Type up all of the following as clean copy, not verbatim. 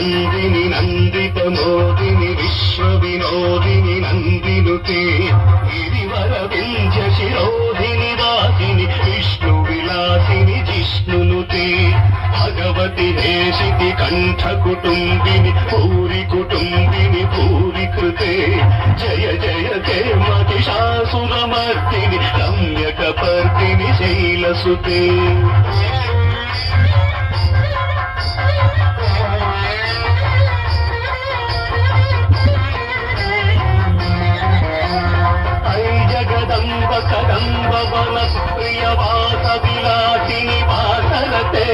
నందిని నందిత మోదిని విశ్వ వినోదిని నందినుతే గిరివర వింధ్య శిరోధిని వాసిని విష్ణు విలాసిని జిష్ణునుతే భగవతి నేషితి కంఠ కుటుంబిని భూరి కుటుంబిని భూరి కృతే జయ జయ తే మహిషాసురమర్దిని రమ్యకపర్దిని శైలసుతే కదంబ వన ప్రియవాస విలాసిని వాసరతే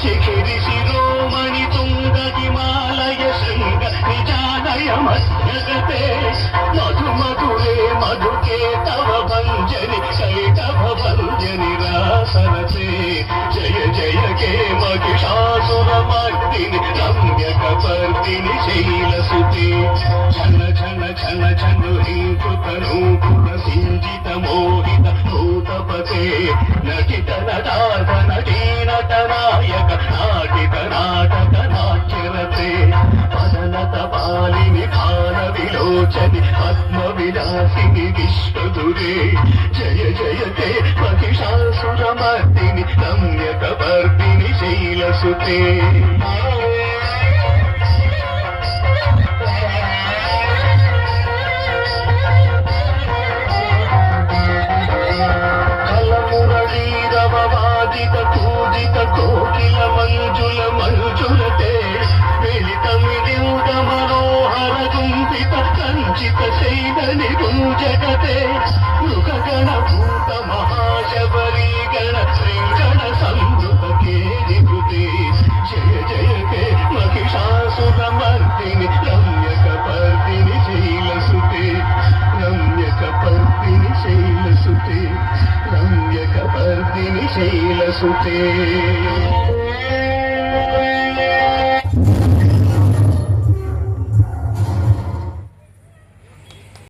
శిఖిరి శిరోమణి తుంగ హిమాలయ శృంగ నిజానయ మధ్యగతే మధు మధురే మధుకే తవ భంజని శైటభ భంజని రాసరతే జయ జయ కే మహిషాసురమర్దిని రమ్యకపర్దిని శైలసుతే ఛన ఛన ఛన ఛను హింకృతనూపుర సింజిత మోహిత భూతపతే నటిత నటార్థ నటీ నట నాయక నాటిక నాటక నాట్యరతే పదనత పాలిని భాన విలోచని పద్మ విలాసిని విశ్వదురే జయ జయ తే మహిషాసురమర్దిని రమ్యకపర్దిని శైలసుతే కోకిల మంజుల మంజులతే వెలితమిదింద మనోహర గుంపిత కంచిత శైలని గుంజగతే మృగగణ భూత మహాశబరీ గణ శ్రీగణ సంవృత కేలికృతే జయ జయ కే మహిషాసురమర్దిని రమ్యకపర్దిని శైలసుతే రమ్యకపర్దిని శైలసుతే రమ్యకపర్దిని శైలసుతే